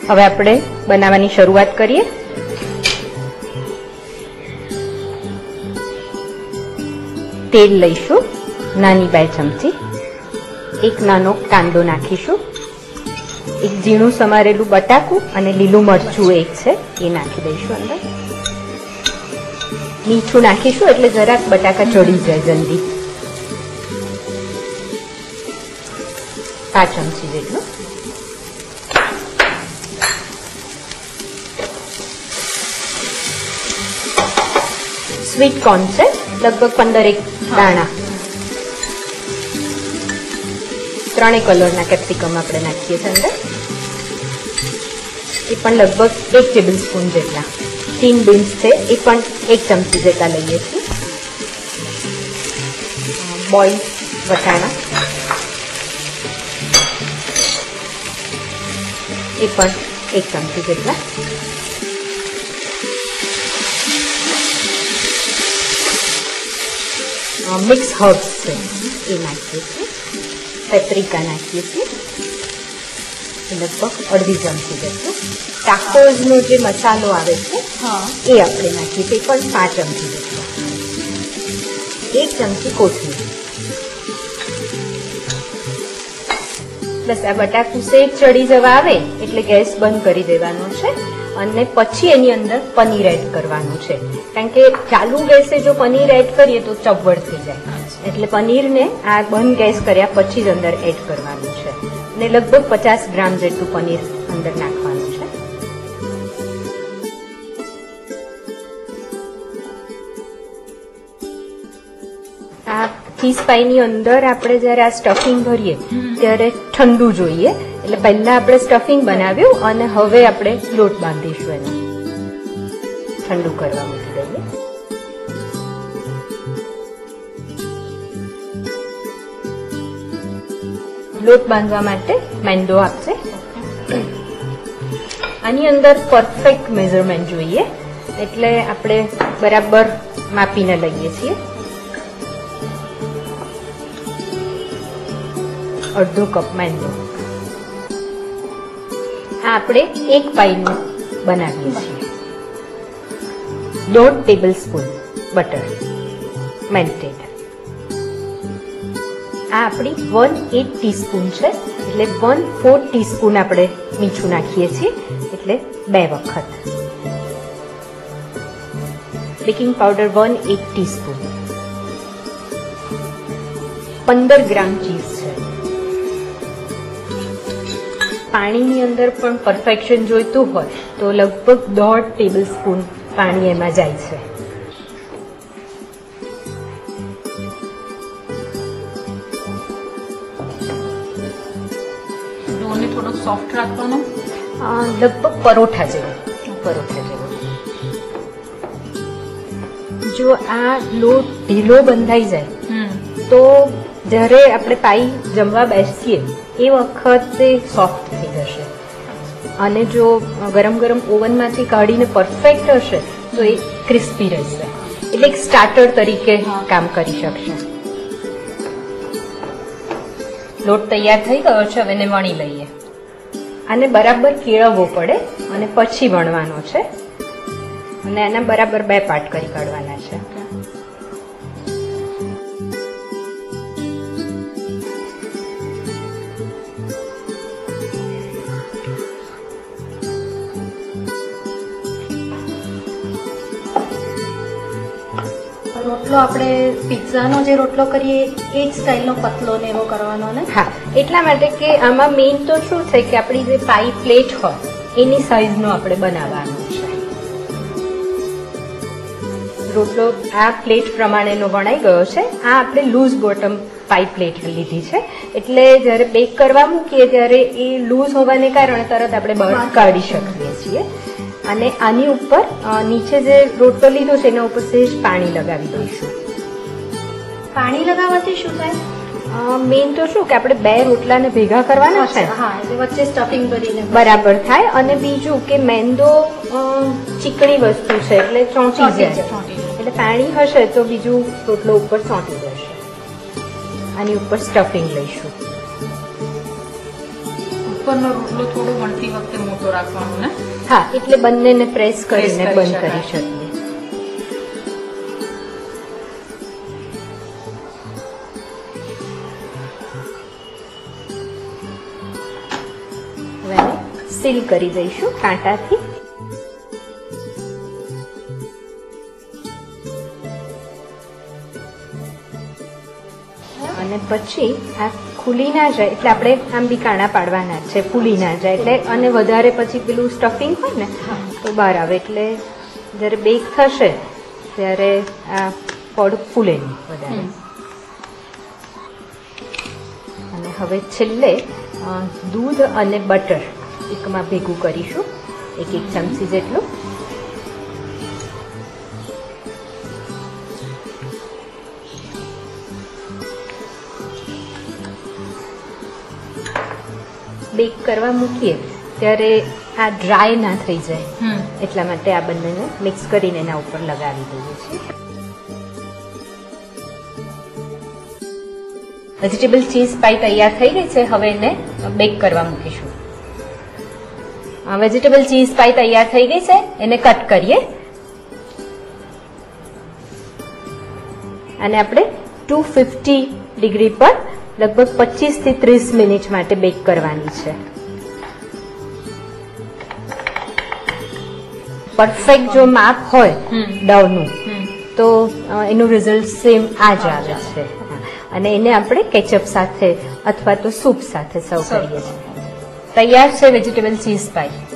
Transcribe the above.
હવે આપણે બનાવવાની શરૂઆત કરીએ. તેલ લઈશું નાની 2 ચમચી. એક નાનો કાંદો નાખીશું. એક ઝીણું સમારેલું બટાકું અને લીલું મરચું એક છે એ નાખી દઈશું અંદર. મીઠું નાખીશું એટલે જરાક બટાકા ચડી જાય જલ્દી. 5 ચમચી જેટલું. સ્વીટ કોર્ન છે લગભગ 15 દાણા. 3 કલરના કેપ્સિકમ આપણે નાખીએ છીએ અંદર. એ પણ લગભગ 1 ટેબલ સ્પૂન જેટલા. ગ્રીન બીન્સ છે એ પણ 1 ચમચી જેટલા લઈએ છીએ. બોઇલ વટાણા એ પણ 1 ચમચી જેટલા. મિક્સ હર્બ્સ છે એ નાખીએ છીએ. પેપ્રિકા નાખીએ છીએ લગભગ 1/2 ચમચી જેટલું. ટાકોઝનો જે મસાલો આવે છે એ આપણે નાખીએ છીએ પણ 5 ચમચી જેટલો. 1 ચમચી કોથમીર. બસ આ બટાકું સેજ ચડી જવા આવે એટલે ગેસ બંધ કરી દેવાનો છે અને પછી એની અંદર પનીર એડ કરવાનું છે. કારણ કે ચાલુ ગેસે જો પનીર એડ કરીએ તો ચવડ થઈ જાય. એટલે પનીરને આ બંધ ગેસ કર્યા પછી જ અંદર એડ કરવાનું છે અને લગભગ 50 ગ્રામ જેટલું પનીર અંદર નાખવાનું છે. આ ફિશ પાઈની અંદર આપણે જ્યારે આ સ્ટફિંગ ભરીએ ત્યારે ઠંડુ જોઈએ. એટલે પહેલા આપણે સ્ટફિંગ બનાવ્યું અને હવે આપણે લોટ બાંધીશું. એને ઠંડુ કરવા મૂકી દઈએ. લોટ બાંધવા માટે મેંદો આપશે. આની અંદર પરફેક્ટ મેઝરમેન્ટ જોઈએ એટલે આપણે બરાબર માપીને લઈએ છીએ. 1/2 કપ મેંદો. આ આપણે 1 પાઈનું બનાવીએ છીએ. 1/2 ટેબલ સ્પૂન બટર મેલ્ટેડ. આ આપણી 1/8 ટીસ્પૂન છે એટલે 1/4 ટીસ્પૂન આપણે મીઠું નાખીએ છીએ એટલે 2 વખત. Baking powder 1/8 teaspoon. 15 gram cheese છે. પાણીની અંદર પણ પરફેક્શન જોઈતું હોય તો લગભગ 1/2 ટેબલ સ્પૂન પાણી એમાં જાય છે. ડોને થોડો સોફ્ટ રાખવાનો. લગભગ પરોઠા જેવો. જો આ લોટ ઢીલો બંધાઈ જાય તો જ્યારે આપણે પાઈ જમવા બેસીએ એ વખતે સોફ્ટ થઈ જશે અને જો ગરમ ગરમ ઓવનમાંથી કાઢીને પરફેક્ટ હશે તો એ ક્રિસ્પી રહેશે. એટલે એક સ્ટાર્ટર તરીકે કામ કરી શકશે. લોટ તૈયાર થઈ ગયો છે. હવે એને વણી લઈએ. આને બરાબર કેળવવો પડે અને પછી વણવાનો છે અને આના બરાબર 2 પાર્ટ કરી કાઢવાના છે. રોટલો આપણે પિઝાનો જે રોટલો કરીએ એ જ સ્ટાઇલનો પતલો ને એવો કરવાનો ને. હા, એટલા માટે કે આમાં મેઇન તો શું છે કે આપણી જે પાઈ પ્લેટ હોય એની સાઈઝનો આપણે બનાવવાનો છે. રોટલો આ પ્લેટ પ્રમાણેનો વણાઈ ગયો છે. આ આપણે લૂઝ બોટમ પાઈ પ્લેટ લીધી છે એટલે જ્યારે બેક કરવા મૂકીએ ત્યારે એ લૂઝ હોવાને કારણે તરત આપણે બહાર કાઢી શકીએ છીએ. અને આની ઉપર નીચે જે રોટલો લીધો છે એના ઉપર સહેજ પાણી લગાવી દઈશું. પાણી લગાવવાથી શું થાય? મેઇન તો શું કે આપણે 2 રોટલાને ભેગા કરવાના છે. હા, એટલે વચ્ચે સ્ટફિંગ ભરીને બરાબર થાય. અને બીજું કે મેંદો ચીકણી વસ્તુ છે એટલે ચોંટી જાય. એટલે પાણી હશે તો બીજું રોટલો ઉપર ચોંટી જશે. આની ઉપર સ્ટફિંગ લઈશું. ઉપરનો રોટલો થોડો વણતી વખતે મોટો રાખવાનો ને? હા, એટલે બંનેને પ્રેસ કરીને કરી બંધ શકાય. કરી શકીએ. હવે આને સીલ કરી દઈશું કાંટાથી. અને પછી આ ખુલી ના જાય એટલે આપણે આમ બી કાણા પાડવાના જ છે, ફૂલી ના જાય એટલે. અને વધારે પછી પેલું સ્ટફિંગ હોય ને તો બહાર આવે, એટલે જ્યારે બેક થશે ત્યારે આ પડ ફૂલે નહીં વધારે. અને હવે છેલ્લે દૂધ અને બટર એકમાં ભેગું કરીશું, એક ચમચી જેટલું. બેક કરવા મૂકીએ ત્યારે આ ડ્રાય ના થઈ જાય એટલા માટે આ બંનેને મિક્સ કરીને એના ઉપર લગાવી દઈએ છીએ. વેજીટેબલ ચીઝ પાઈ તૈયાર થઈ ગઈ છે. હવે એને બેક કરવા મૂકીશું. વેજીટેબલ ચીઝ પાઈ તૈયાર થઈ ગઈ છે, એને કટ કરીએ. અને આપણે 250 ડિગ્રી પર લગભગ 25 થી 30 મિનિટ માટે બેક કરવાની છે. પરફેક્ટ જો માપ હોય ડવનું તો એનું રિઝલ્ટ સેમ આ જ આવે છે. અને એને આપણે કેચઅપ સાથે અથવા તો સૂપ સાથે સર્વ કરીએ છીએ. તૈયાર છે વેજીટેબલ ચીઝ પાઈ.